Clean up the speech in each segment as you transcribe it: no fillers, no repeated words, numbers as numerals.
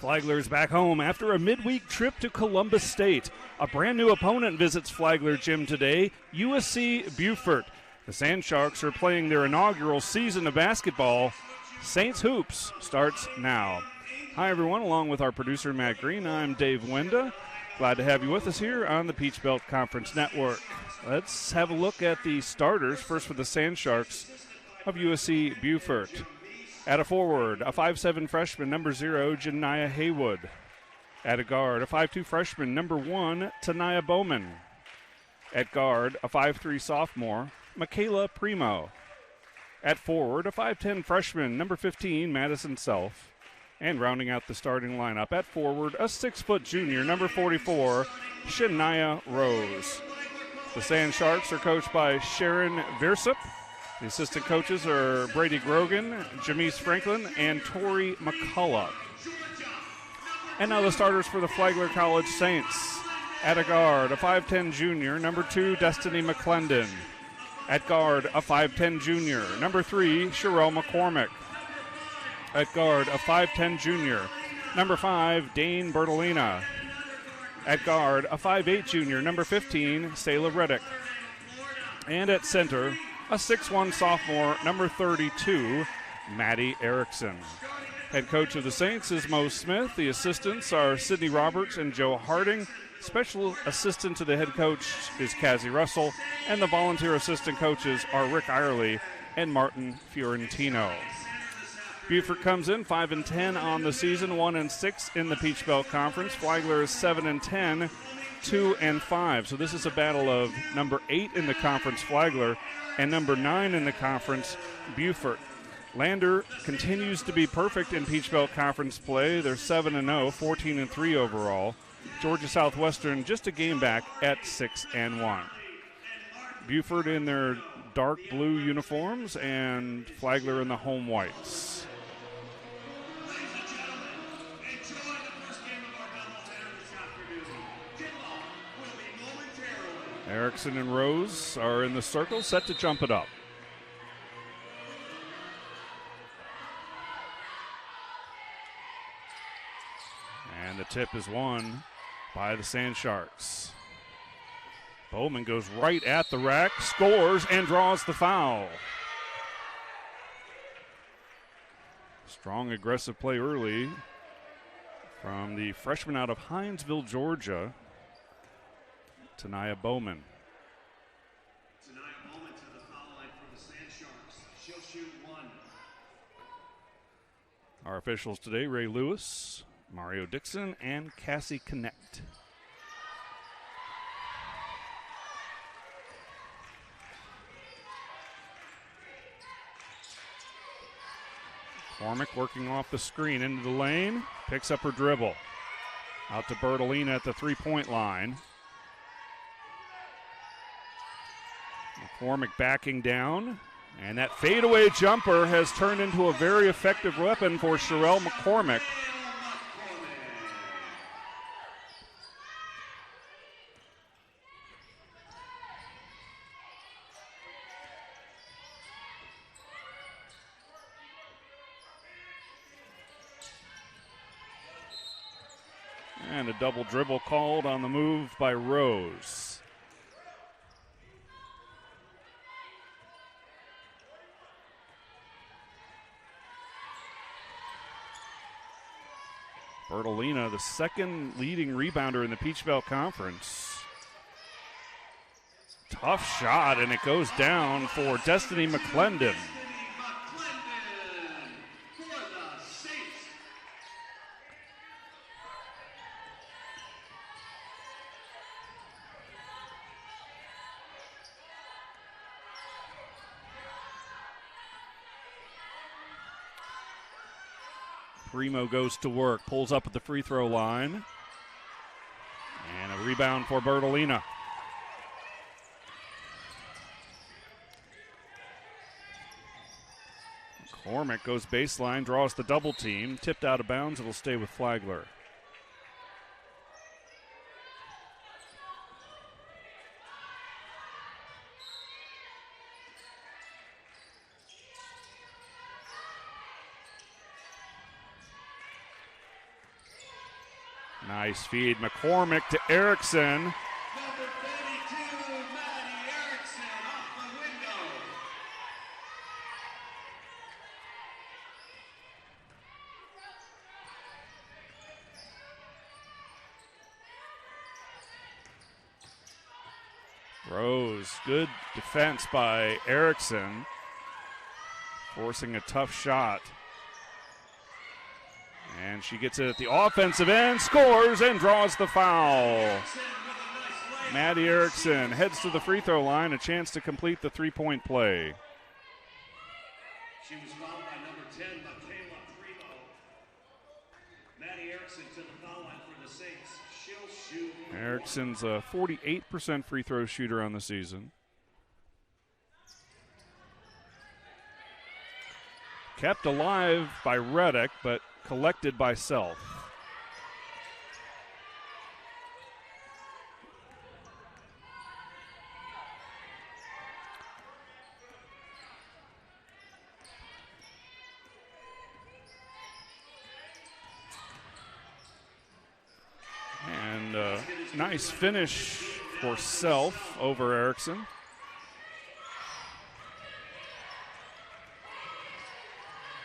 Flagler's back home after a midweek trip to Columbus State. A brand new opponent visits Flagler Gym today, USC Beaufort. The Sandsharks are playing their inaugural season of basketball. Saints Hoops starts now. Hi, everyone. Along with our producer, Matt Green, I'm Dave Wenda. Glad to have you with us here on the Peach Belt Conference Network. Let's have a look at the starters. First for the Sandsharks of USC Beaufort. At a forward, a 5'7 freshman, number 0, Janiah Haywood. At a guard, a 5'2 freshman, number 1, Tanaya Bowman. At guard, a 5'3 sophomore, Michaela Primo. At forward, a 5'10 freshman, number 15, Madison Self. And rounding out the starting lineup, at forward, a 6-foot junior, number 44, Shania Rose. The Sandsharks are coached by Sharon Virsup. The assistant coaches are Brady Grogan, Jamise Franklin, and Tori McCullough. And now the starters for the Flagler College Saints. At a guard, a 5'10 junior, number 2, Destiny McClendon. At guard, a 5'10 junior, number 3, Sherelle McCormick. At guard, a 5'10 junior, number 5, Dane Bertolina. At guard, a 5'8 junior, number 15, Sayla Reddick. And at center, a 6'1 sophomore, number 32, Maddie Erickson. Head coach of the Saints is Mo Smith. The assistants are Sydney Roberts and Joe Harding. Special assistant to the head coach is Cassie Russell. And the volunteer assistant coaches are Rick Irely and Martin Fiorentino. Beaufort comes in 5-10 on the season, 1-6 in the Peach Belt Conference. Flagler is 7-10, 2-5. So this is a battle of number 8 in the conference, Flagler, and number 9 in the conference, Beaufort. Lander continues to be perfect in Peach Belt Conference play. They're 7-0, 14-3 overall. Georgia Southwestern just a game back at 6-1. Beaufort in their dark blue uniforms and Flagler in the home whites. Erickson and Rose are in the circle, set to jump it up. And the tip is won by the Sandsharks. Bowman goes right at the rack, scores, and draws the foul. Strong, aggressive play early from the freshman out of Hinesville, Georgia, Tanaya Bowman. Tanaya Bowman to the foul line for the Sandsharks. She'll shoot 1. Our officials today, Ray Lewis, Mario Dixon, and Cassie Connect. Cormick working off the screen into the lane, picks up her dribble. Out to Bertolina at the three-point line. McCormick backing down, and that fadeaway jumper has turned into a very effective weapon for Sherelle McCormick. And a double dribble called on the move by Rose. Bertolina, the second leading rebounder in the Peach Belt Conference. Tough shot, and it goes down for Destiny McClendon. Primo goes to work, pulls up at the free throw line. And a rebound for Bertolina. McCormick goes baseline, draws the double team, tipped out of bounds, it'll stay with Flagler. Nice feed. McCormick to Erickson. Number 32, Maddie Erickson off the window. Rose, good defense by Erickson, forcing a tough shot. And she gets it at the offensive end, scores, and draws the foul. Maddie Erickson heads to the free throw line, a chance to complete the three-point play. She was fouled by number 10, Michaela Primo. Maddie Erickson to the foul line for the Saints. She'll shoot. Erickson's a 48% free throw shooter on the season. Kept alive by Reddick, but collected by Self. And nice finish for Self over Erickson.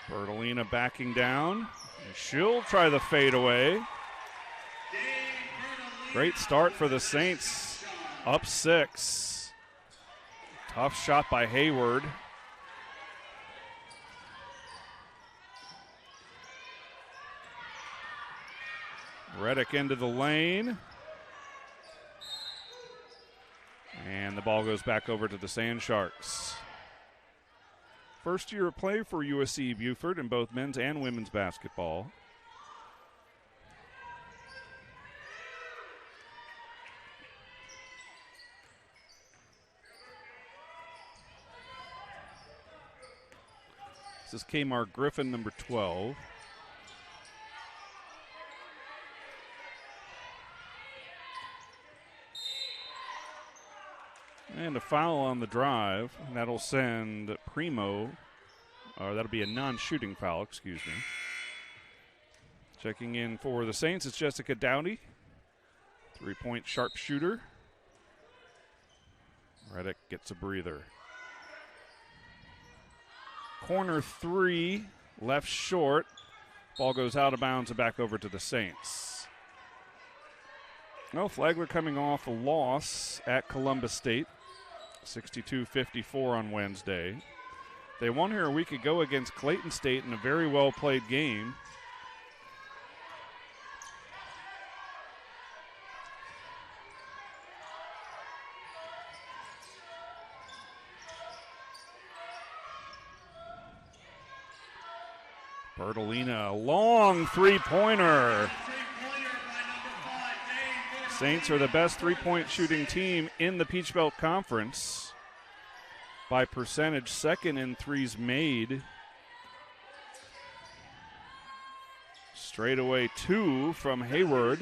Bertolina backing down. And she'll try the fadeaway. Great start for the Saints. Up 6. Tough shot by Hayward. Reddick into the lane. And the ball goes back over to the Sand Sharks. First year of play for USC Beaufort in both men's and women's basketball. This is Kmar Griffin, number 12. And a foul on the drive, and that'll send Primo, or that'll be a non-shooting foul, excuse me. Checking in for the Saints, it's Jessica Dowdy, three-point sharpshooter. Reddick gets a breather. Corner 3, left short. Ball goes out of bounds and back over to the Saints. Well, Flagler coming off a loss at Columbus State. 62-54 on Wednesday. They won here a week ago against Clayton State in a very well-played game. Bertolina, a long three-pointer. Saints are the best three-point shooting team in the Peach Belt Conference. By percentage, second in threes made. Straightaway 2 from Hayward.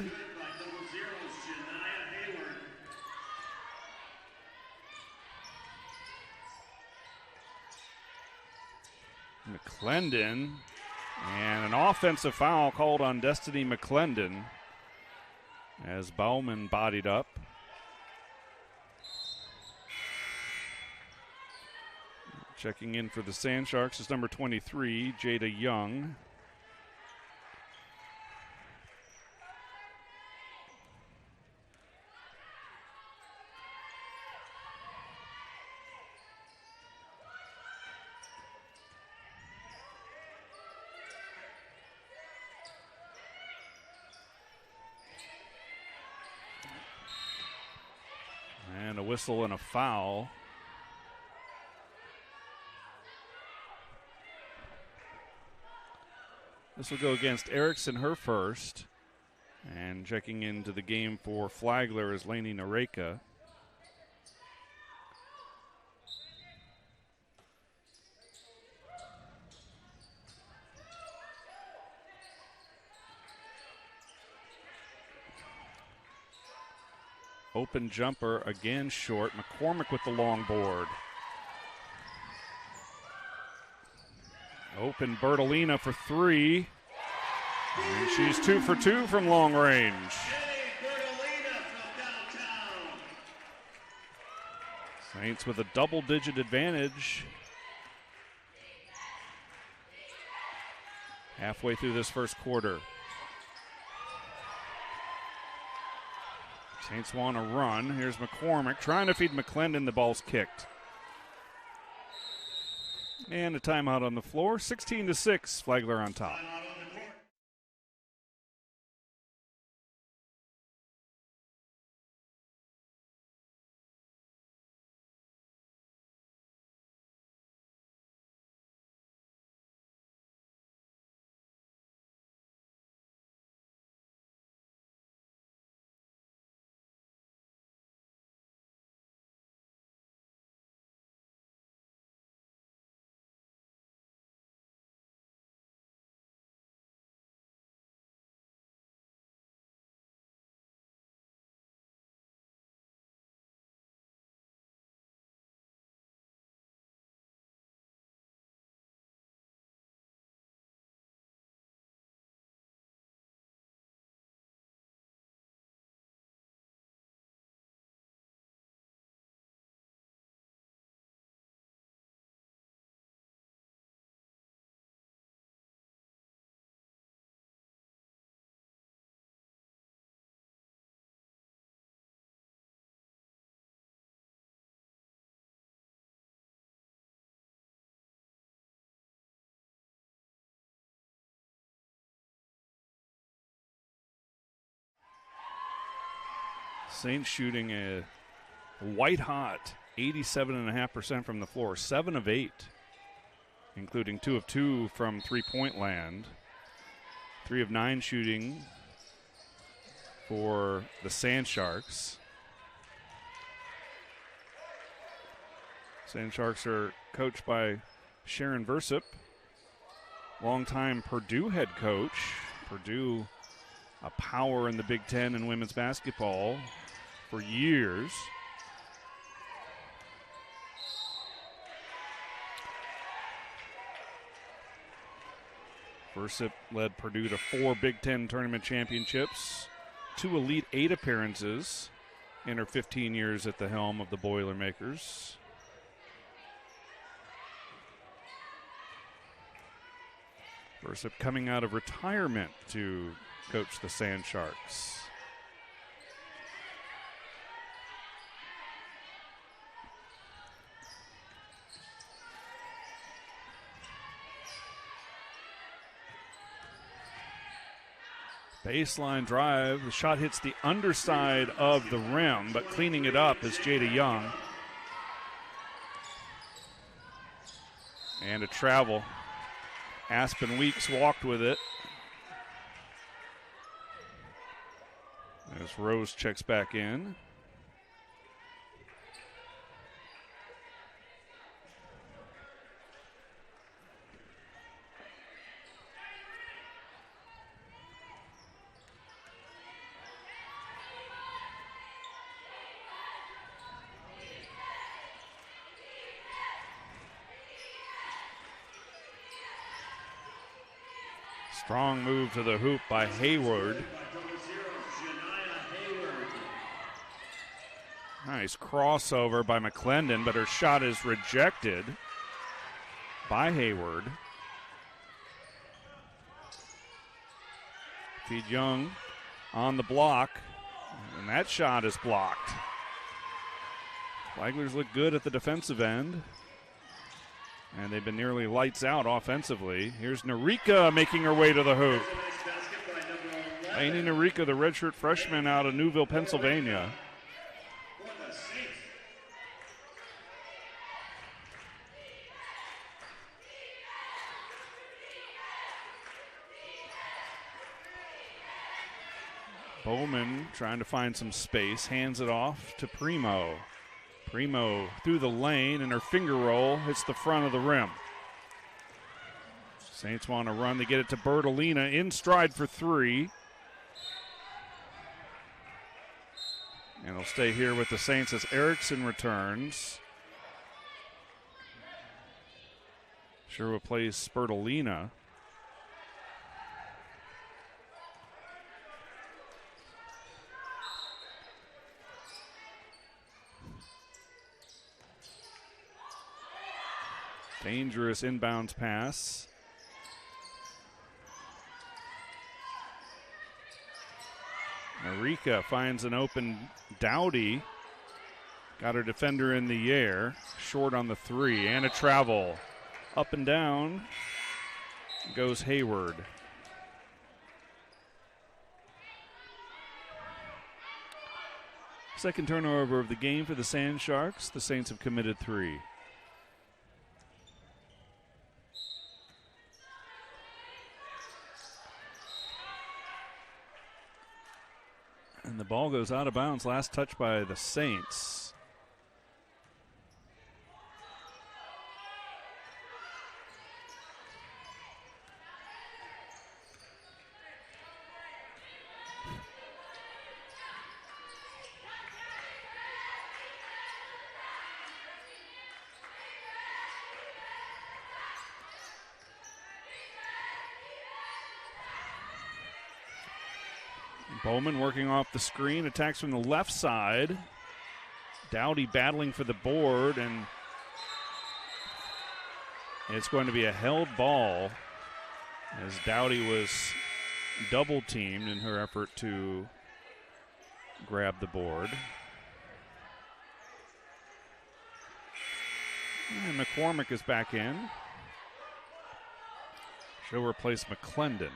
McClendon, and an offensive foul called on Destiny McClendon as Bauman bodied up. Checking in for the Sand Sharks is number 23, Jada Young. And a whistle and a foul. This will go against Erickson, her first. And checking into the game for Flagler is Lainey Nareka. Open jumper again short. McCormick with the long board. Open Bertolina for 3. And she's 2 for 2 from long range. Saints with a double-digit advantage. Halfway through this first quarter. Saints want to run. Here's McCormick trying to feed McClendon. The ball's kicked. And a timeout on the floor. 16-6, Flagler on top. Saints shooting a white-hot 87.5% from the floor, 7 of 8, including 2 of 2 from three-point land, 3 of 9 shooting for the Sand Sharks. Sand Sharks are coached by Sharon Versup, longtime Purdue head coach. Purdue, a power in the Big Ten in women's basketball for years. Versup led Purdue to 4 Big Ten tournament championships, 2 Elite 8 appearances in her 15 years at the helm of the Boilermakers. Versup coming out of retirement to coach the Sand Sharks. Baseline drive. The shot hits the underside of the rim, but cleaning it up is Jada Young. And a travel. Aspen Weeks walked with it. As Rose checks back in. Strong move to the hoop by Hayward. Nice crossover by McClendon, but her shot is rejected by Hayward. Feed Young on the block, and that shot is blocked. Flaglers look good at the defensive end, and they've been nearly lights out offensively. Here's Narika making her way to the hoop. Lainey Narika, the redshirt freshman out of Newville, Pennsylvania. Bowman trying to find some space, hands it off to Primo. Primo through the lane, and her finger roll hits the front of the rim. Saints want to run. They get it to Bertolina in stride for 3. And he'll stay here with the Saints as Erickson returns. Sure will play Bertolina. Dangerous inbounds pass. Marika finds an open Dowdy. Got her defender in the air. Short on the three. And a travel. Up and down goes Hayward. Second turnover of the game for the Sand Sharks. The Saints have committed 3. And the ball goes out of bounds. Last touch by the Saints. Bowman working off the screen, attacks from the left side. Dowdy battling for the board, and it's going to be a held ball as Dowdy was double teamed in her effort to grab the board. And McCormick is back in. She'll replace McClendon.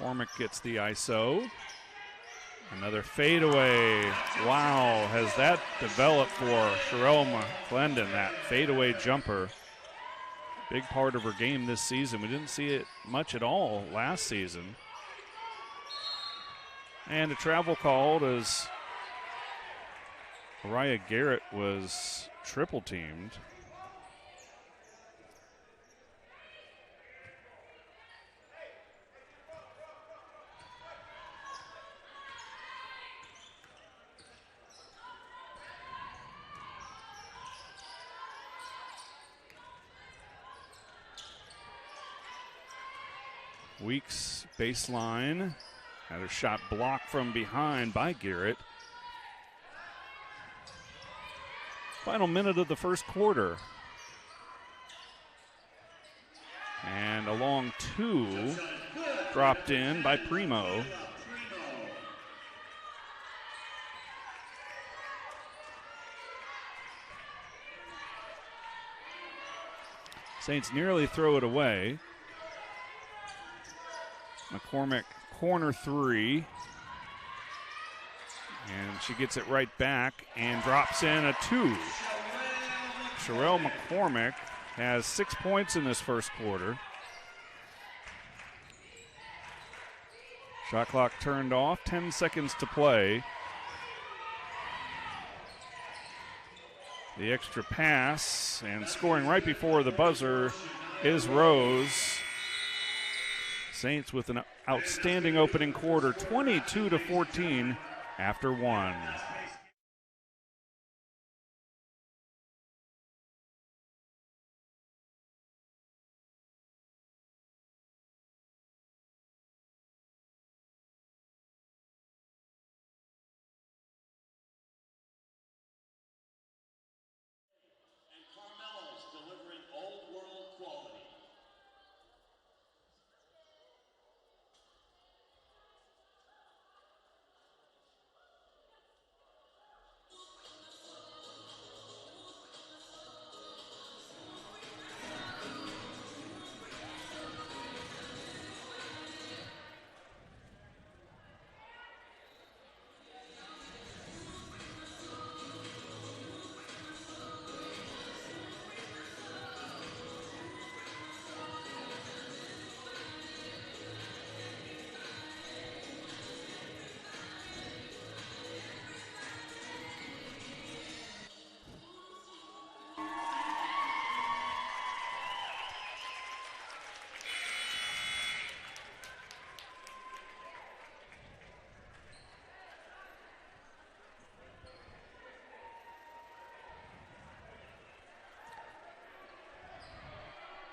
McCormick gets the ISO. Another fadeaway. Wow, has that developed for Sherelle McClendon, that fadeaway jumper. Big part of her game this season. We didn't see it much at all last season. And a travel called as Mariah Garrett was triple teamed. Weeks baseline. Had her shot blocked from behind by Garrett. Final minute of the first quarter. And a long 2 dropped in by Primo. Saints nearly throw it away. McCormick, corner 3. And she gets it right back and drops in a 2. Sherelle McCormick has 6 points in this first quarter. Shot clock turned off, 10 seconds to play. The extra pass and scoring right before the buzzer is Rose. Saints with an outstanding opening quarter, 22-14 after 1.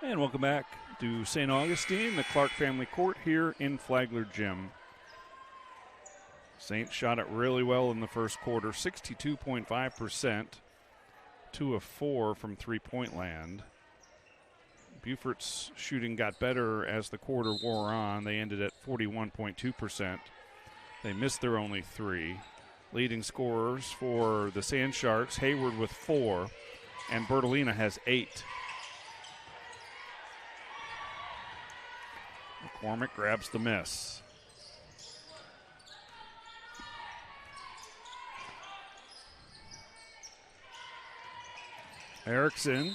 And welcome back to St. Augustine, the Clark family court here in Flagler Gym. Saints shot it really well in the first quarter, 62.5%, 2 of 4 from three-point land. Beaufort's shooting got better as the quarter wore on. They ended at 41.2%. They missed their only 3. Leading scorers for the Sand Sharks, Hayward with 4, and Bertolina has 8. McCormick grabs the miss. Erickson,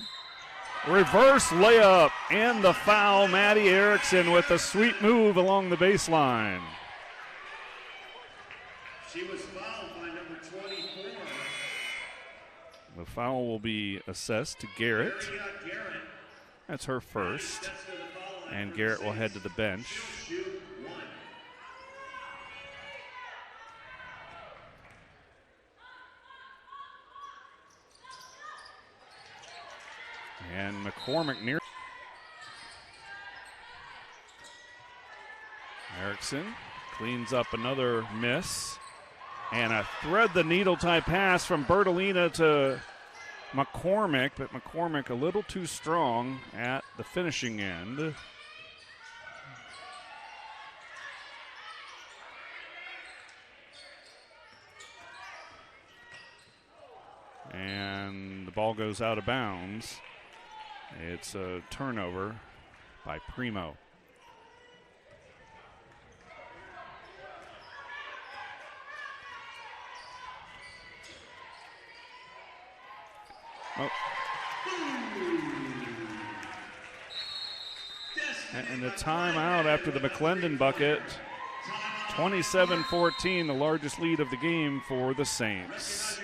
reverse layup, and the foul. Maddie Erickson with a sweet move along the baseline. She was fouled by number 24. The foul will be assessed to Garrett. That's her first. And Garrett will head to the bench. And McCormick near. Erickson cleans up another miss. And a thread-the-needle type pass from Bertolina to McCormick, but McCormick a little too strong at the finishing end. And the ball goes out of bounds. It's a turnover by Primo. Oh. And a timeout after the McClendon bucket. 27-14, the largest lead of the game for the Saints.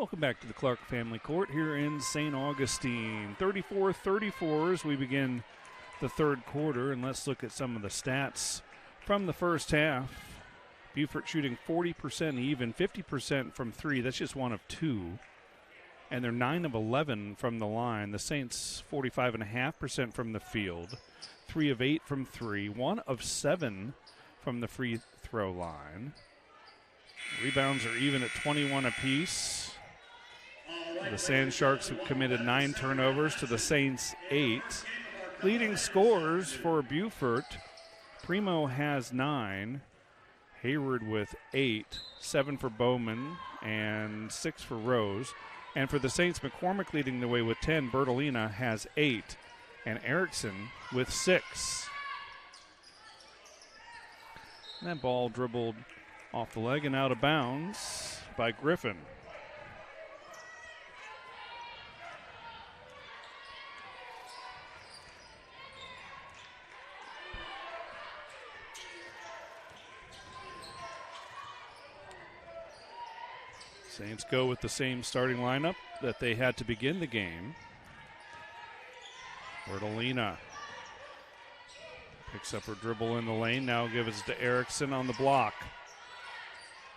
Welcome back to the Clark Family Court here in St. Augustine. 34-34 as we begin the third quarter, and let's look at some of the stats from the first half. Beaufort shooting 40% even, 50% from three. That's just one of two. And they're 9 of 11 from the line. The Saints 45.5% from the field, 3 of 8 from three, 1 of 7 from the free throw line. Rebounds are even at 21 apiece. The Sand Sharks have committed 9 turnovers to the Saints' 8. Leading scorers for Beaufort, Primo has 9, Hayward with 8, 7 for Bowman, and 6 for Rose. And for the Saints, McCormick leading the way with 10, Bertolina has 8, and Erickson with 6. And that ball dribbled off the leg and out of bounds by Griffin. Saints go with the same starting lineup that they had to begin the game. Bertolina picks up her dribble in the lane, now gives it to Erickson on the block.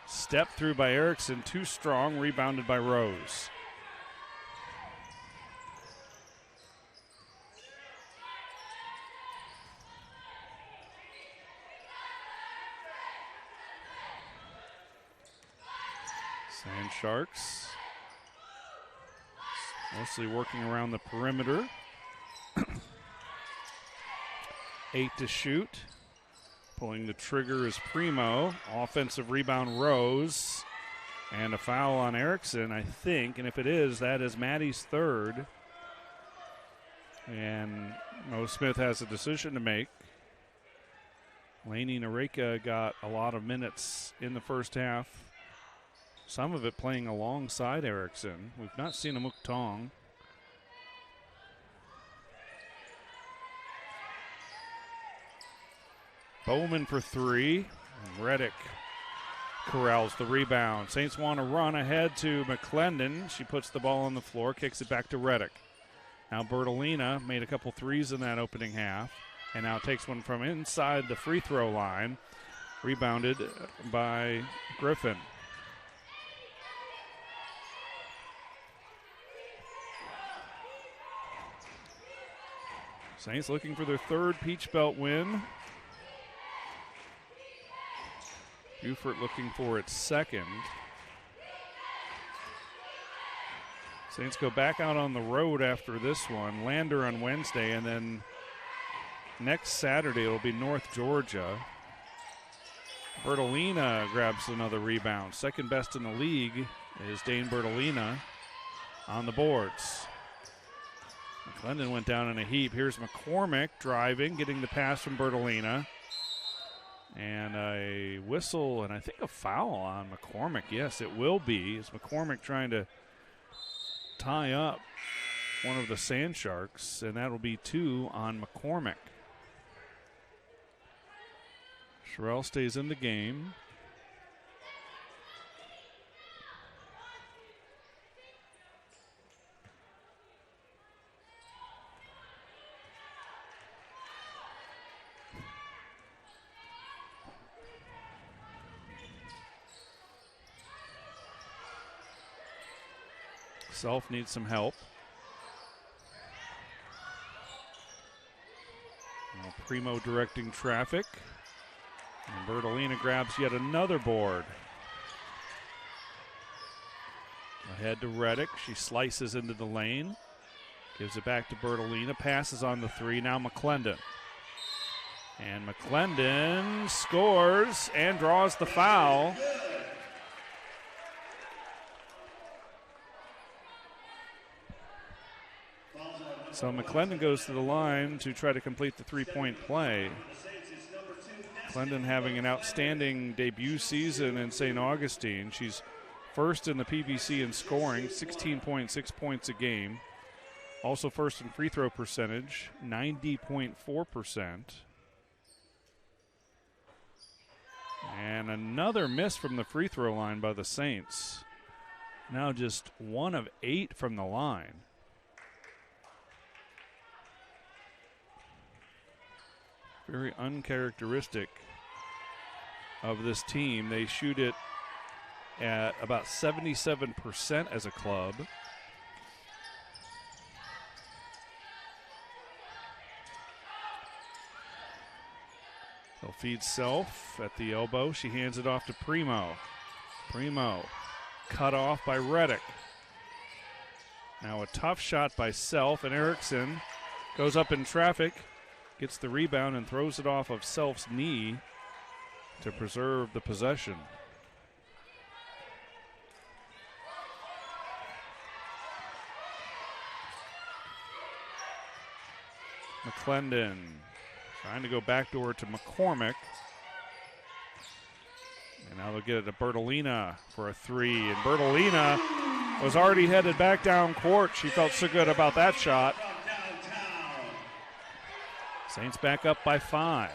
Step through by Erickson, too strong, rebounded by Rose. Sand Sharks mostly working around the perimeter. 8 to shoot. Pulling the trigger is Primo. Offensive rebound, Rose. And a foul on Erickson, I think. And if it is, that is Maddie's third. And Mo Smith has a decision to make. Lainey Nareka got a lot of minutes in the first half. Some of it playing alongside Erickson. We've not seen a Muktong. Bowman for 3. And Reddick corrals the rebound. Saints want to run ahead to McClendon. She puts the ball on the floor, kicks it back to Reddick. Now Bertolina made a couple threes in that opening half, and now takes one from inside the free throw line. Rebounded by Griffin. Saints looking for their third Peach Belt win. Beaufort looking for its second. Saints go back out on the road after this one. Lander on Wednesday, and then next Saturday it'll be North Georgia. Bertolina grabs another rebound. Second best in the league is Dane Bertolina on the boards. McClendon went down in a heap. Here's McCormick driving, getting the pass from Bertolina. And a whistle and I think a foul on McCormick. Yes, it will be. Is McCormick trying to tie up one of the Sand Sharks, and that'll be 2 on McCormick. Sherrill stays in the game. Self needs some help. Now Primo directing traffic. And Bertolina grabs yet another board. Ahead to Reddick. She slices into the lane. Gives it back to Bertolina. Passes on the 3. Now McClendon. And McClendon scores and draws the foul. So McClendon goes to the line to try to complete the three-point play. McClendon having an outstanding debut season in St. Augustine. She's first in the PVC in scoring, 16.6 points a game. Also first in free throw percentage, 90.4%. And another miss from the free throw line by the Saints. Now just 1 of 8 from the line. Very uncharacteristic of this team. They shoot it at about 77% as a club. They'll feed Self at the elbow. She hands it off to Primo. Primo cut off by Reddick. Now a tough shot by Self, and Erickson goes up in traffic, gets the rebound and throws it off of Self's knee to preserve the possession. McClendon trying to go backdoor to McCormick. And now they'll get it to Bertolina for a 3. And Bertolina was already headed back down court. She felt so good about that shot. Saints back up by 5.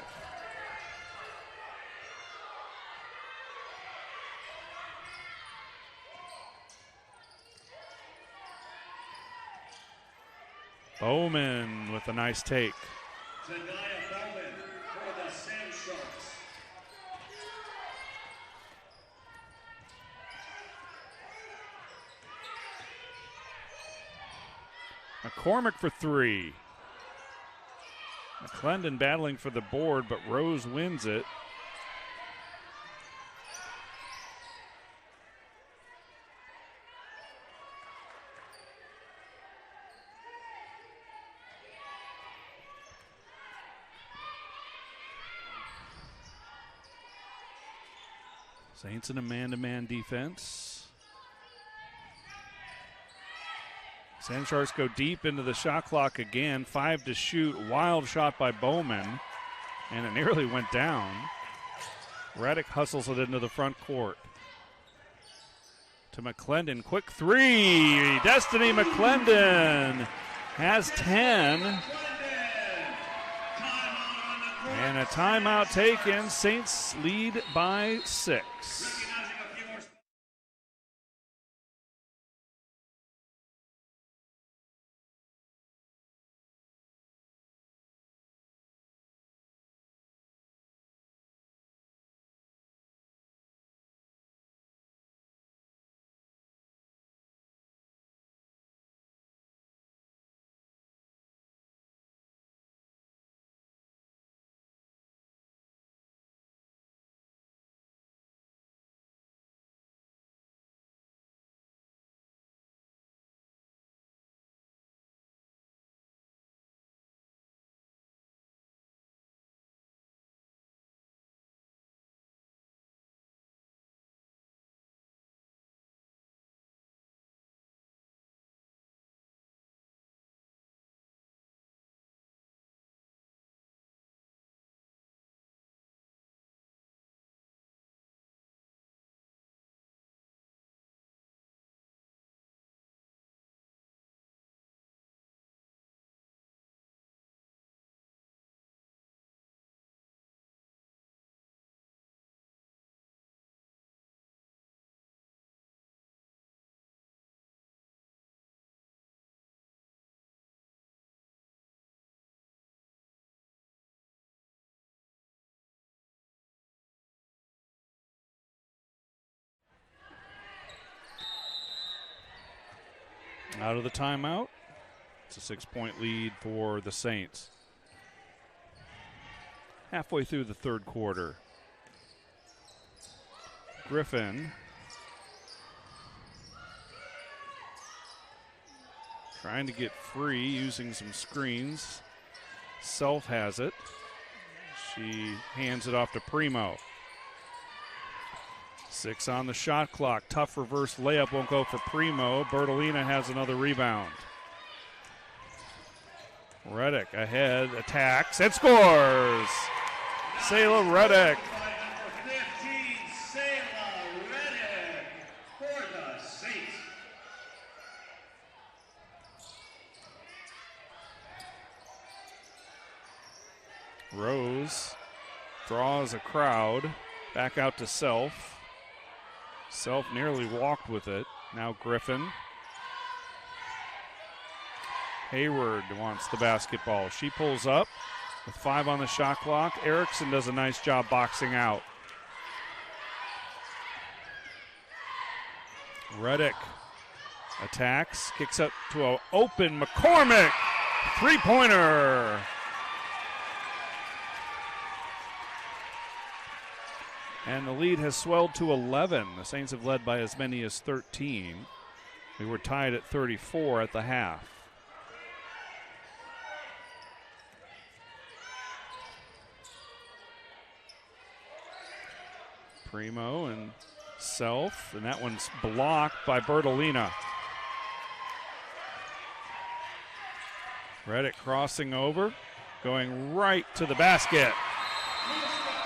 Bowman with a nice take. Bowman for the Sand Sharks. McCormick for 3. McClendon battling for the board, but Rose wins it. Saints in a man-to-man defense. Sand Sharks go deep into the shot clock again. 5 to shoot. Wild shot by Bowman, and it nearly went down. Reddick hustles it into the front court. To McClendon. Quick 3. Destiny McClendon has 10. And a timeout taken. Saints lead by 6. Out of the timeout. It's a 6-point lead for the Saints. Halfway through the third quarter. Griffin trying to get free using some screens. Self has it. She hands it off to Primo. 6 on the shot clock. Tough reverse layup won't go for Primo. Bertolina has another rebound. Reddick ahead, attacks, and scores! Sayla Reddick. Rose draws a crowd. Back out to Self. Self nearly walked with it. Now Griffin. Hayward wants the basketball. She pulls up with 5 on the shot clock. Erickson does a nice job boxing out. Reddick attacks, kicks up to an open McCormick. Three-pointer. And the lead has swelled to 11. The Saints have led by as many as 13. We were tied at 34 at the half. Primo and Self, and that one's blocked by Bertolina. Reddick crossing over, going right to the basket.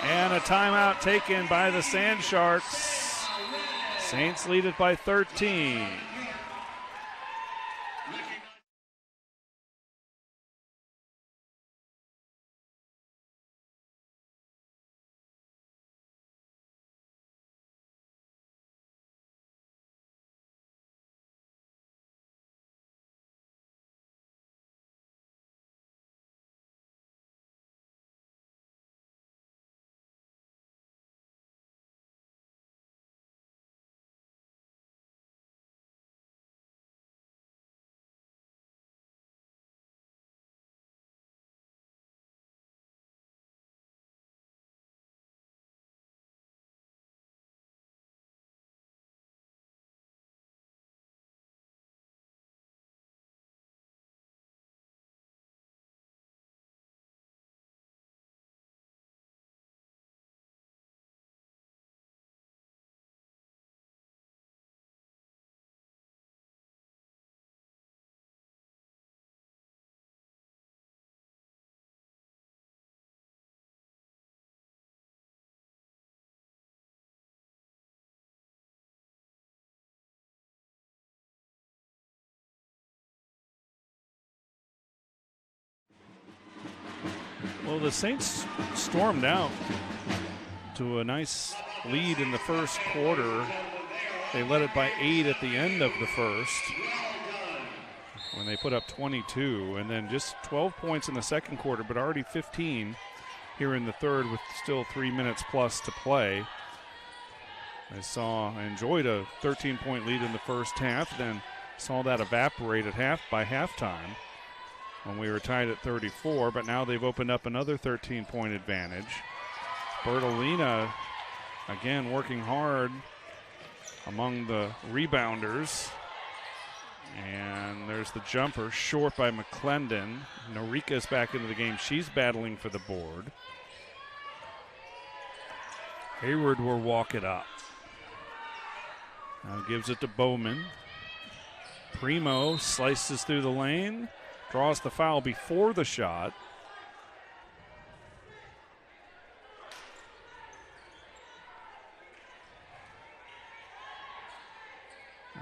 And a timeout taken by the Sand Sharks. Saints lead it by 13. Well, the Saints stormed out to a nice lead in the first quarter. They led it by 8 at the end of the first when they put up 22, and then just 12 points in the second quarter, but already 15 here in the third with still 3 minutes plus to play. I enjoyed a 13-point lead in the first half, then saw that evaporate by halftime when we were tied at 34, but now they've opened up another 13-point advantage. Bertolina, again, working hard among the rebounders. And there's the jumper, short by McClendon. Norika's back into the game. She's battling for the board. Hayward will walk it up. Now gives it to Bowman. Primo slices through the lane. Draws the foul before the shot.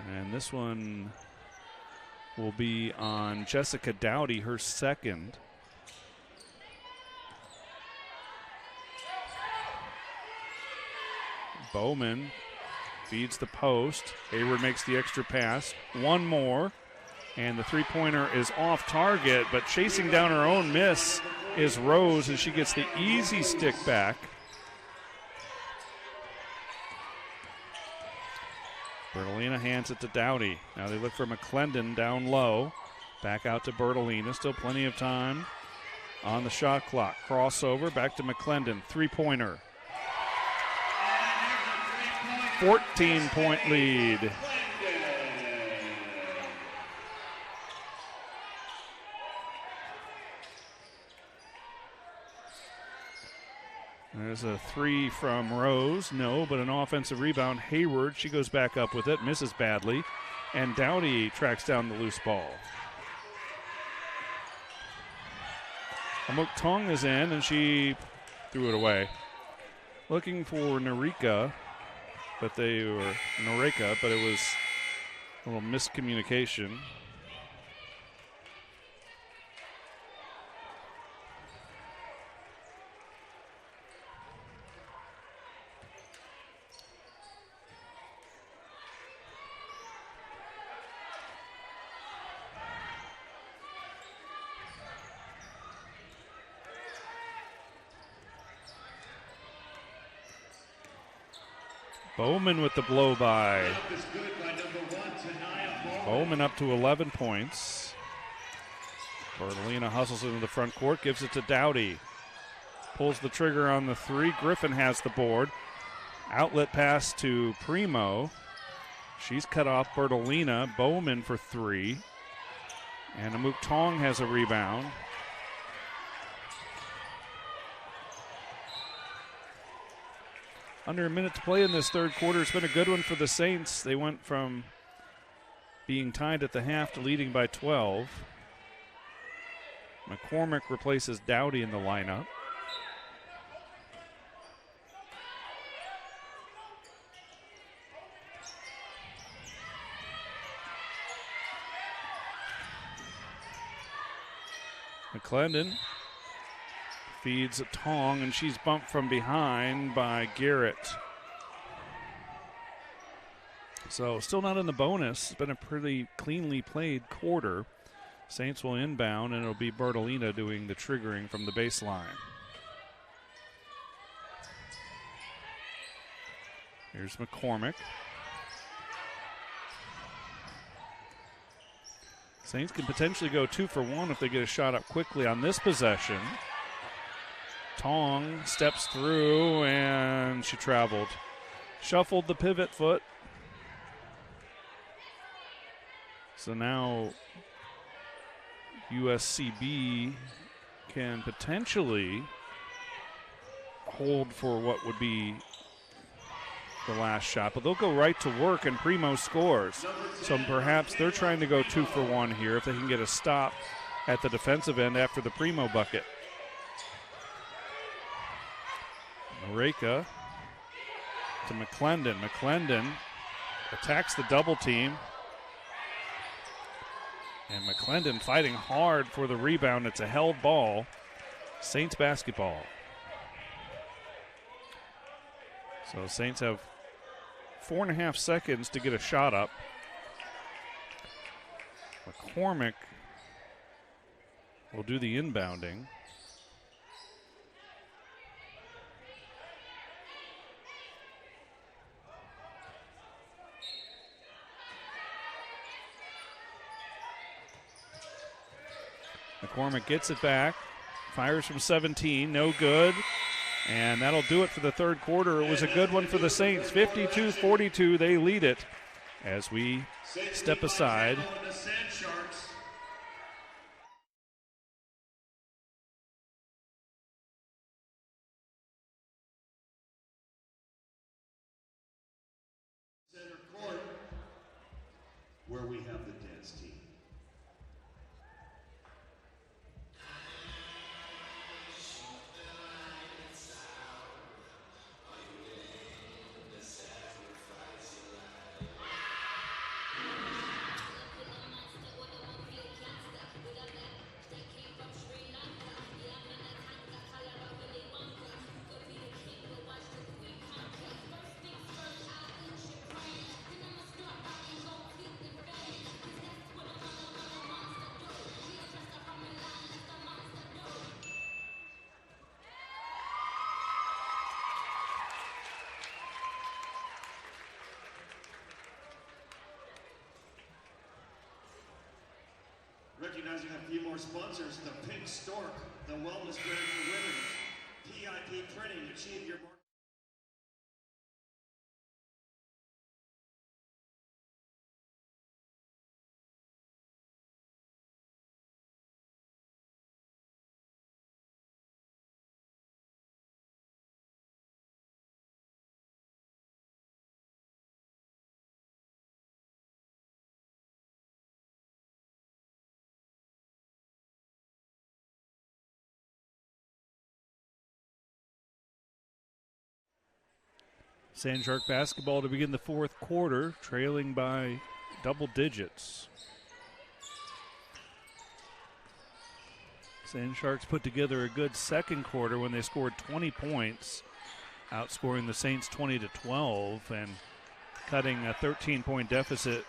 And this one will be on Jessica Dowdy, her second. Bowman feeds the post. Hayward makes the extra pass. One more. And the three-pointer is off target, but chasing down her own miss is Rose, and she gets the easy stick back. Bertolina hands it to Dowdy. Now they look for McClendon down low. Back out to Bertolina. Still plenty of time on the shot clock. Crossover, back to McClendon. Three-pointer. 14-point lead. There's a three from Rose. No, but an offensive rebound. Hayward, she goes back up with it, misses badly. And Dowdy tracks down the loose ball. Amok Tong is in, and she threw it away. Looking for Norika, but it was a little miscommunication. Bowman with the blow by. Bowman up to 11 points. Bertolina hustles into the front court, gives it to Dowdy. Pulls the trigger on the three. Griffin has the board. Outlet pass to Primo. She's cut off Bertolina. Bowman for three. And Amuk Tong has a rebound. Under a minute to play in this third quarter. It's been a good one for the Saints. They went from being tied at the half to leading by 12. McCormick replaces Dowdy in the lineup. McClendon feeds a Tong, and she's bumped from behind by Garrett. So still not in the bonus. It's been a pretty cleanly played quarter. Saints will inbound, and it'll be Bertolina doing the triggering from the baseline. Here's McCormick. Saints can potentially go 2 for 1 if they get a shot up quickly on this possession. Tong steps through, and she traveled. Shuffled the pivot foot. So now USCB can potentially hold for what would be the last shot, but they'll go right to work, and Primo scores. So perhaps they're trying to go 2 for 1 here if they can get a stop at the defensive end after the Primo bucket. Mareka to McClendon. McClendon attacks the double team. And McClendon fighting hard for the rebound. It's a held ball. Saints basketball. So Saints have 4.5 seconds to get a shot up. McCormick will do the inbounding. McCormick gets it back, fires from 17, no good. And that'll do it for the third quarter. It was a good one for the Saints. 52-42, they lead it as we step aside. Center court, where we have the dance team. Recognizing a few more sponsors, the Pink Stork, the wellness brand for women, PIP Printing, achieve your market. Sand Shark basketball to begin the fourth quarter, trailing by double digits. Sand Sharks put together a good second quarter when they scored 20 points, outscoring the Saints 20-12 and cutting a 13-point deficit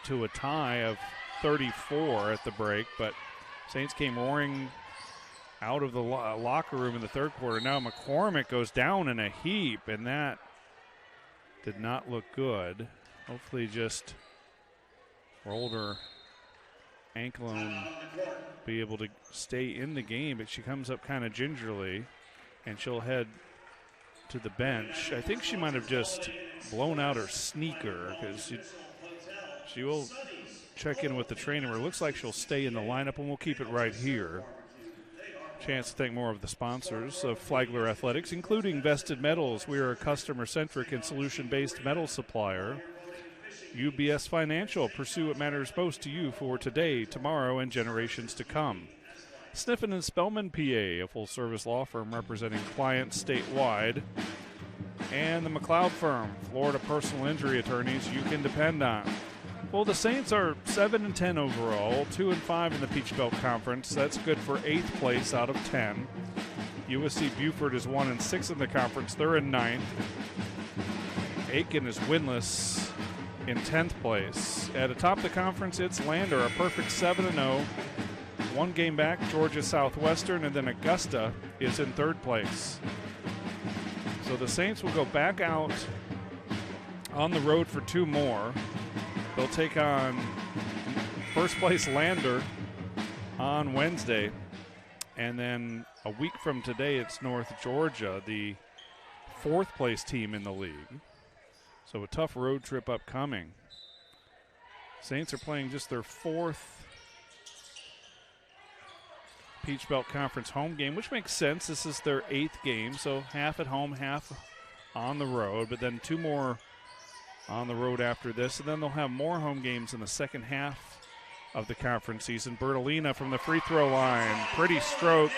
to a tie of 34 at the break. But Saints came roaring out of the locker room in the third quarter. Now McCormick goes down in a heap, and that did not look good. Hopefully just rolled her ankle and be able to stay in the game, but she comes up kind of gingerly, and she'll head to the bench. I think she might have just blown out her sneaker, because she will check in with the trainer. It looks like she'll stay in the lineup, and we'll keep it right here. Chance to thank more of the sponsors of Flagler Athletics, including Vested Metals. We are a customer-centric and solution-based metal supplier. UBS Financial, pursue what matters most to you for today, tomorrow, and generations to come. Sniffen and Spellman, PA, a full-service law firm representing clients statewide. And the McLeod Firm, Florida personal injury attorneys you can depend on. Well, the Saints are 7-10 overall, 2-5 in the Peach Belt Conference. That's good for 8th place out of 10. USC Beaufort is 1-6 in the conference. They're in 9th. Aiken is winless in 10th place. At the top of the conference, it's Lander, a perfect 7-0. One game back, Georgia Southwestern, and then Augusta is in 3rd place. So the Saints will go back out on the road for 2 more. They'll take on first place Lander on Wednesday. And then a week from today, it's North Georgia, the 4th place team in the league. So a tough road trip upcoming. Saints are playing just their 4th Peach Belt Conference home game, which makes sense. This is their 8th game, so half at home, half on the road, but then 2 more on the road after this, and then they'll have more home games in the second half of the conference season. Bertolina from the free throw line. Pretty stroke.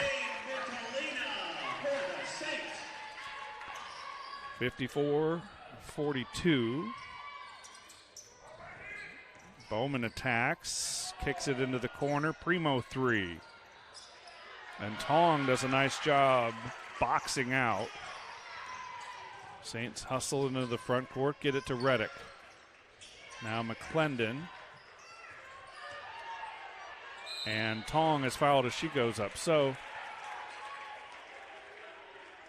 54-42. Bowman attacks, kicks it into the corner. Primo 3. And Tong does a nice job boxing out. Saints hustle into the front court, get it to Reddick. Now McClendon. And Tong is fouled as she goes up. So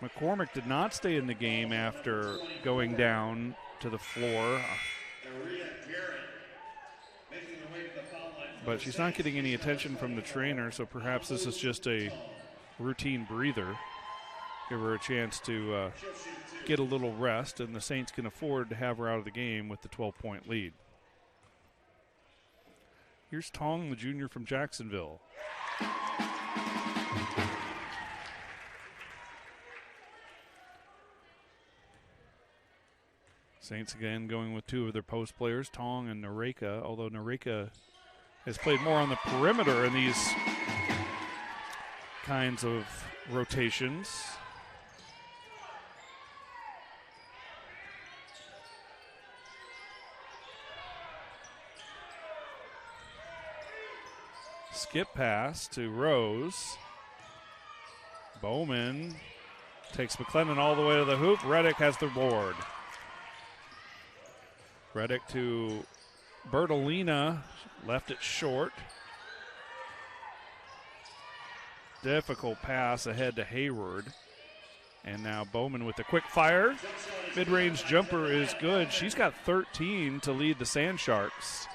McCormick did not stay in the game after going down to the floor. But she's not getting any attention from the trainer, so perhaps this is just a routine breather. Give her a chance to get a little rest, and the Saints can afford to have her out of the game with the 12-point lead. Here's Tong, the junior from Jacksonville. Saints again going with 2 of their post players, Tong and Nareka, although Nareka has played more on the perimeter in these kinds of rotations. Skip pass to Rose. Bowman takes McClendon all the way to the hoop. Reddick has the board. Reddick to Bertolina, left it short. Difficult pass ahead to Hayward. And now Bowman with the quick fire. Mid-range jumper is good. She's got 13 to lead the Sand Sharks.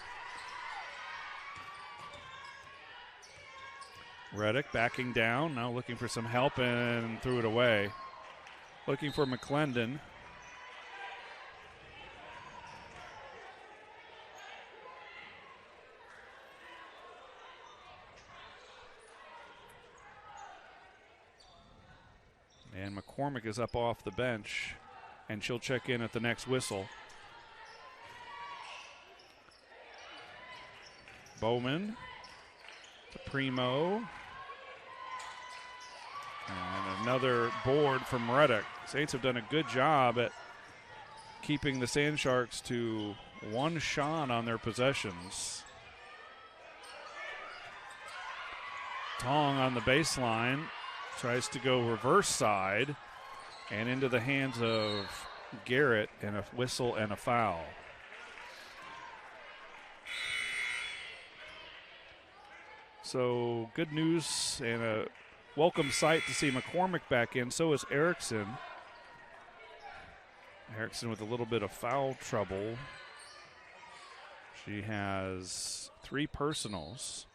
Reddick backing down, now looking for some help and threw it away. Looking for McClendon. And McCormick is up off the bench, and she'll check in at the next whistle. Bowman to Primo. And another board from Reddick. Saints have done a good job at keeping the Sand Sharks to 1 shot on their possessions. Tong on the baseline. Tries to go reverse side and into the hands of Garrett, and a whistle and a foul. So good news and a welcome sight to see McCormick back in. So is Erickson. Erickson with a little bit of foul trouble. She has 3 personals.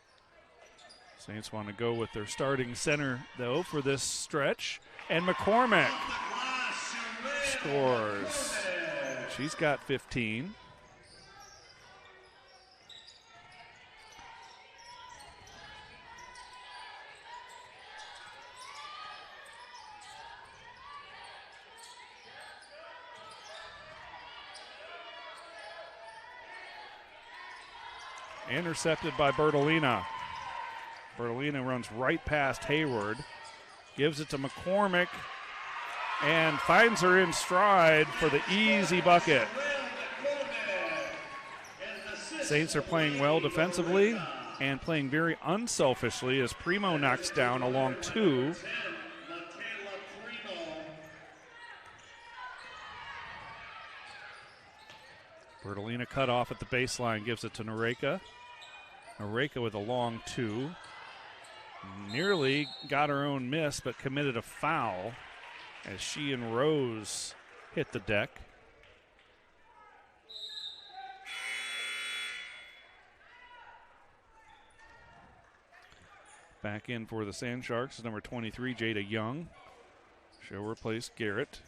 Saints want to go with their starting center, though, for this stretch. And McCormick scores. She's got 15. Intercepted by Bertolina. Bertolina runs right past Hayward, gives it to McCormick, and finds her in stride for the easy bucket. Saints are playing well defensively and playing very unselfishly as Primo knocks down a long 2. Bertolina cut off at the baseline, gives it to Noreka. Noreka with a long 2. Nearly got her own miss, but committed a foul as she and Rose hit the deck. Back in for the Sand Sharks is number 23, Jada Young. She'll replace Garrett.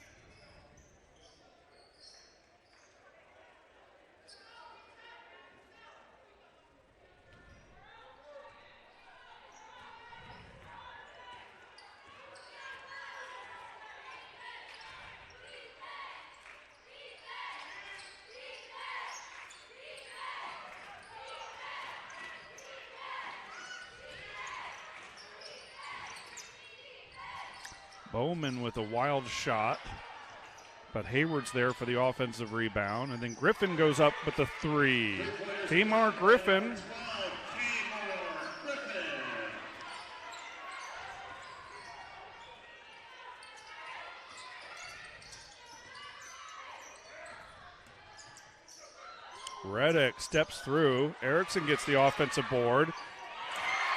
Bowman with a wild shot, but Hayward's there for the offensive rebound, and then Griffin goes up with the 3. Tamar Griffin. Reddick steps through. Erickson gets the offensive board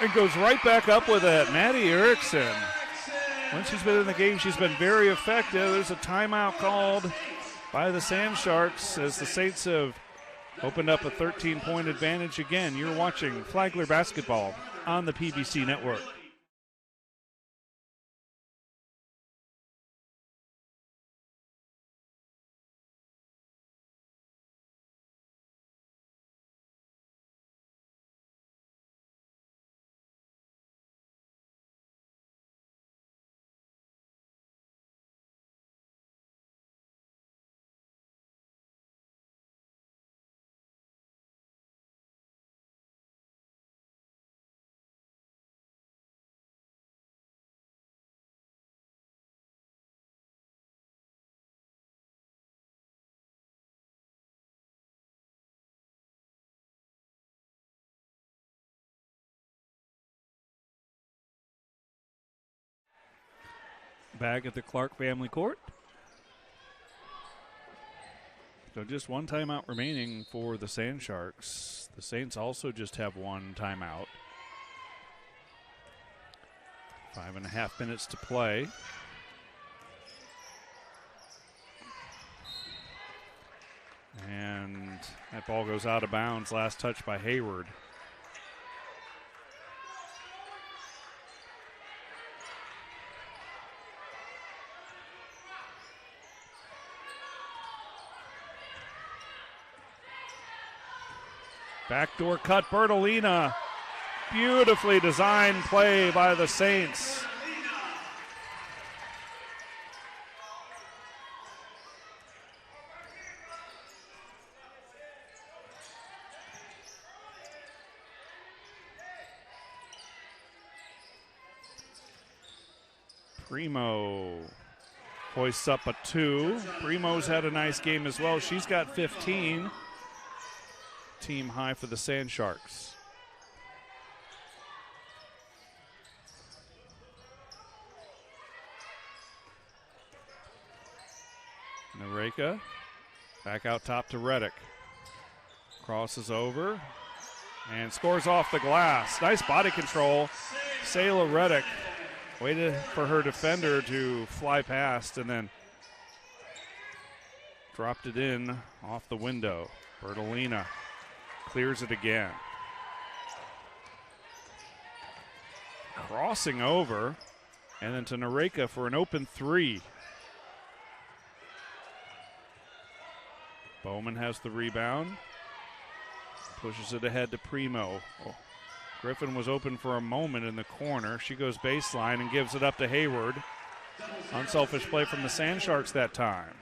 and goes right back up with it. Maddie Erickson. When she's been in the game, she's been very effective. There's a timeout called by the Sand Sharks as the Saints have opened up a 13-point advantage again. You're watching Flagler basketball on the PBC Network. Back at the Clark family court. So just one timeout remaining for the Sand Sharks. The Saints also just have one timeout. 5.5 minutes to play. And that ball goes out of bounds. Last touch by Hayward. Backdoor cut, Bertolina. Beautifully designed play by the Saints. Primo hoists up a 2. Primo's had a nice game as well. She's got 15. Team high for the Sand Sharks. Noreka back out top to Reddick. Crosses over and scores off the glass. Nice body control. Sayla Reddick waited for her defender to fly past and then dropped it in off the window. Bertolina clears it again. Crossing over, and then to Nareka for an open three. Bowman has the rebound. Pushes it ahead to Primo. Oh, Griffin was open for a moment in the corner. She goes baseline and gives it up to Hayward. Unselfish play from the Sand Sharks that time.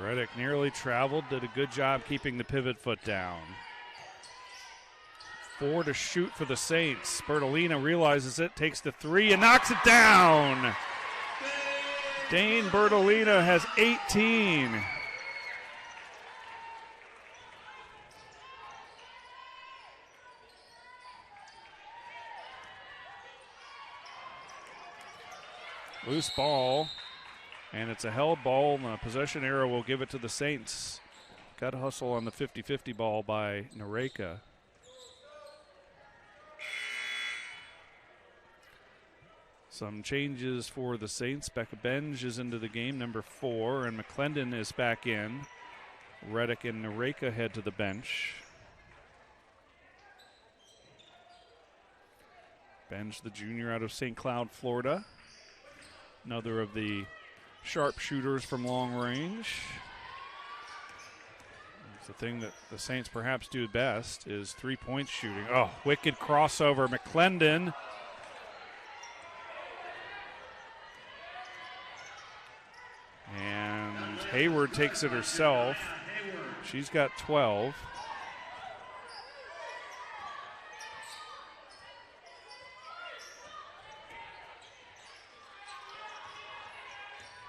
Reddick nearly traveled, did a good job keeping the pivot foot down. 4 to shoot for the Saints. Bertolina realizes it, takes the three, and knocks it down. Dane Bertolina has 18. Loose ball, and it's a held ball, and the possession arrow will give it to the Saints. Got a hustle on the 50-50 ball by Nareka. Some changes for the Saints. Becca Benj is into the game, number 4, and McClendon is back in. Reddick and Nareka head to the bench. Benj, the junior out of St. Cloud, Florida. Another of the sharpshooters from long range. It's the thing that the Saints perhaps do best is three-point shooting. Oh, wicked crossover. McClendon. And Hayward takes it herself. She's got 12.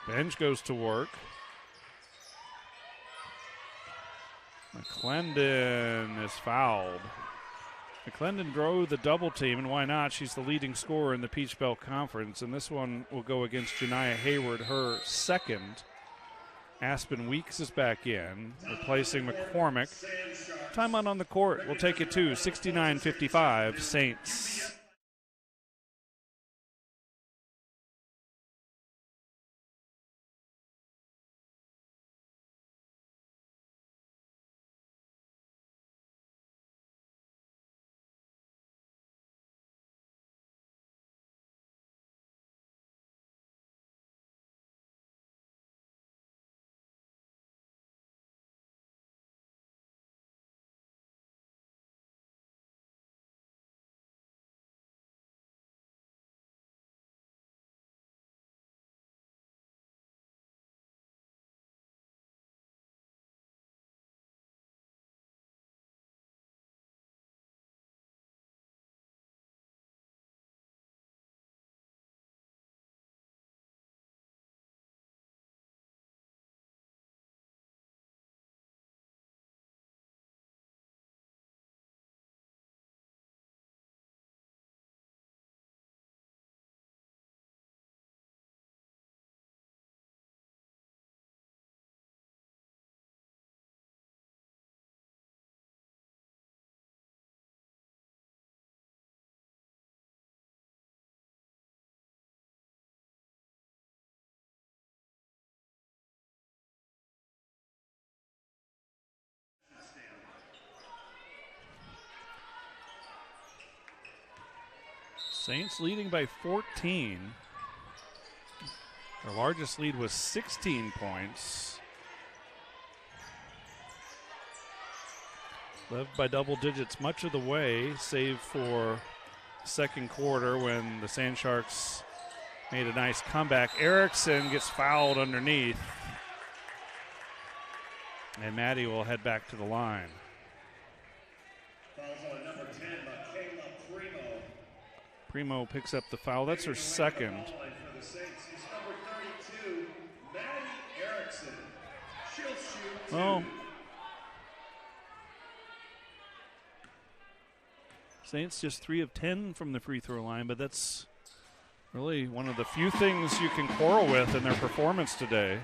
Benj goes to work. McClendon is fouled. McClendon drove the double team, and why not? She's the leading scorer in the Peach Belt Conference, and this one will go against Janiah Hayward, her second. Aspen Weeks is back in, replacing McCormick. Timeout on the court. We'll take it to 69-55 Saints. Saints leading by 14. Their largest lead was 16 points. Led by double digits much of the way, save for second quarter when the Sand Sharks made a nice comeback. Erickson gets fouled underneath, and Maddie will head back to the line. Fouls on number 10 by Kayla Primo. Primo picks up the foul. That's her second. For the Saints, he's number 32, Maddie Erickson. She'll shoot 2. Oh. Saints just 3 of 10 from the free throw line, but that's Really one of the few things you can quarrel with in their performance today.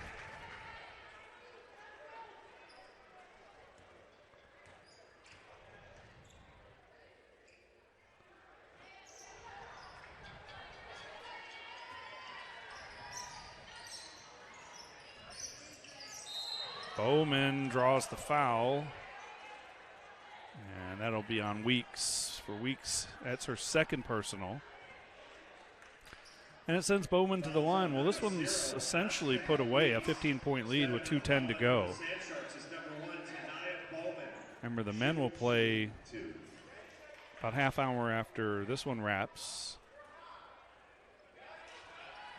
Bowman draws the foul. And that'll be on Weeks. For Weeks, that's her second personal. And it sends Bowman to the line. Well, this one's essentially put away, a 15-point lead with 2:10 to go. Remember, the men will play about half hour after this one wraps.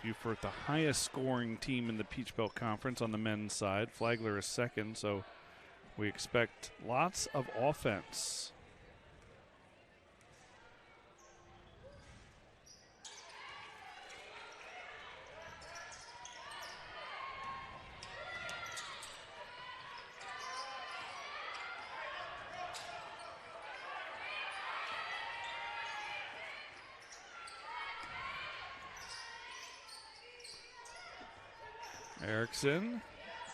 Beaufort, the highest scoring team in the Peach Belt Conference on the men's side. Flagler is second, so we expect lots of offense. Erickson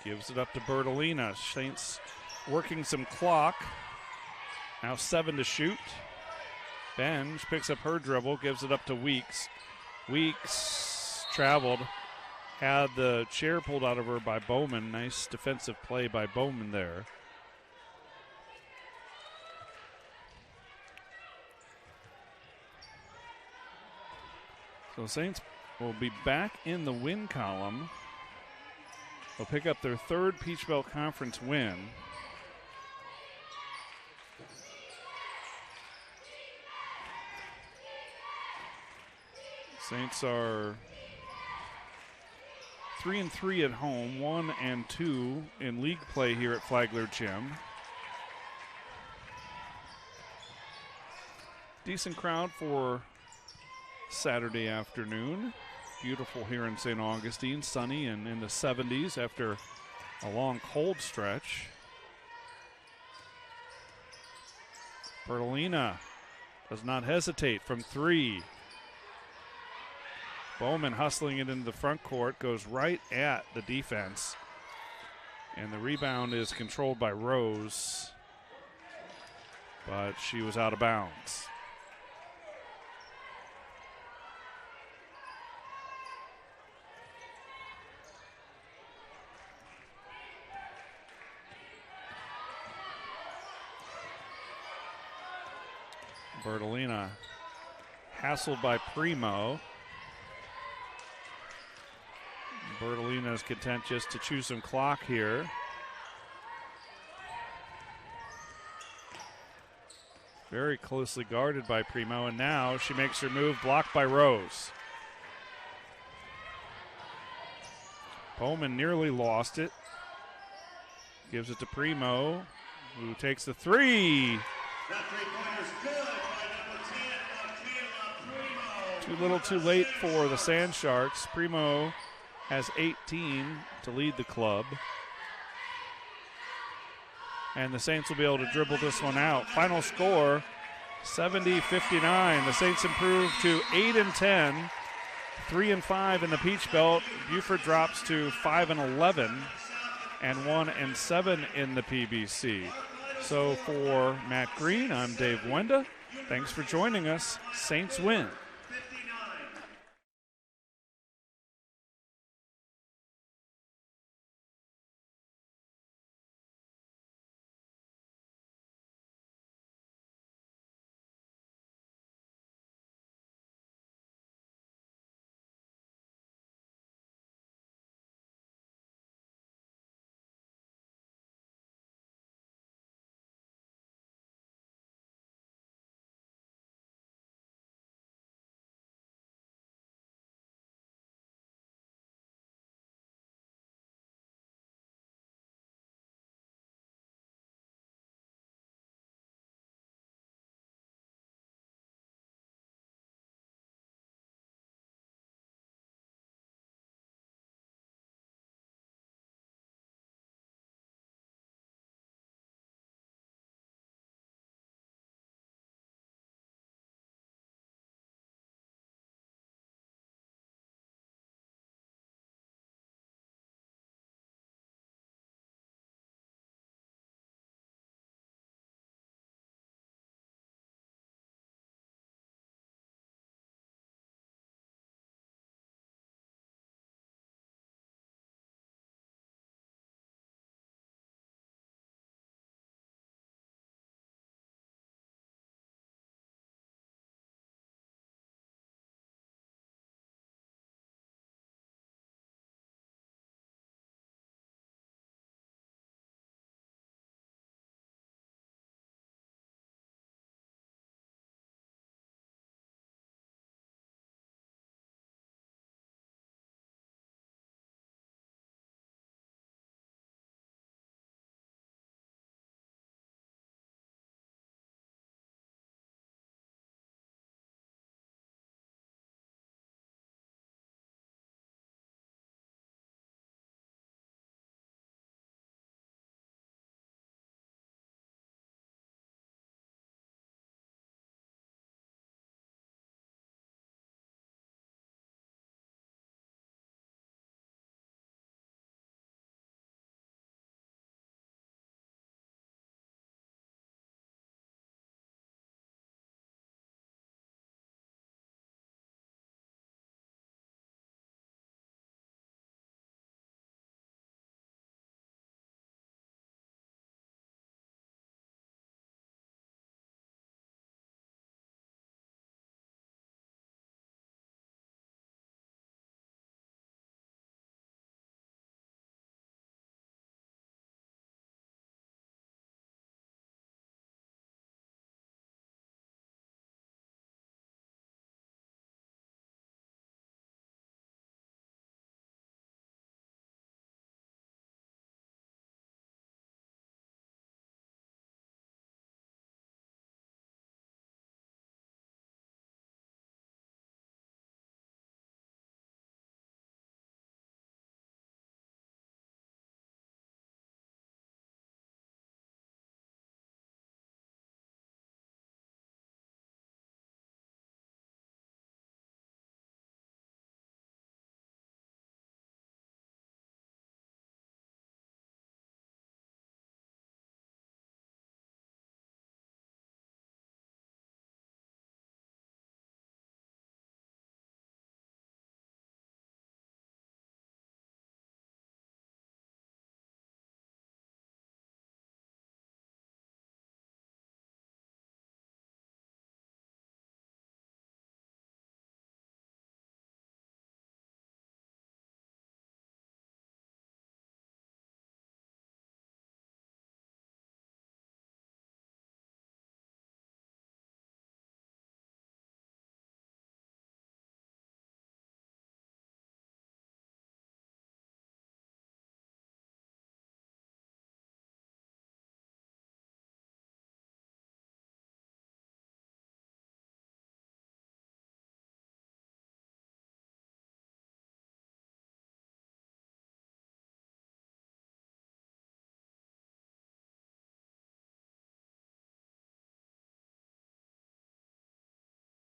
gives it up to Bertolina. Saints working some clock. Now 7 to shoot. Benj picks up her dribble, gives it up to Weeks. Weeks traveled, had the chair pulled out of her by Bowman. Nice defensive play by Bowman there. So Saints will be back in the win column. They'll pick up their third Peach Belt Conference win. Saints are 3-3 at home, 1-2 in league play here at Flagler Gym. Decent crowd for Saturday afternoon. Beautiful here in St. Augustine, sunny and in the 70s after a long cold stretch. Bertolina does not hesitate from 3. Bowman hustling it into the front court, goes right at the defense. And the rebound is controlled by Rose, but she was out of bounds. Bertolina hassled by Primo. Bertolina is content just to chew some clock here. Very closely guarded by Primo, and now she makes her move, blocked by Rose. Bowman nearly lost it. Gives it to Primo, who takes the 3. That three-pointer's good by number 10, Primo. Too little too late for the Sand Sharks. Primo has 18 to lead the club. And the Saints will be able to dribble this one out. Final score, 70-59. The Saints improve to 8-10, 3-5 in the Peach Belt. Beaufort drops to 5-11 and 1-7 in the PBC. So for Matt Green, I'm Dave Wenda. Thanks for joining us. Saints win.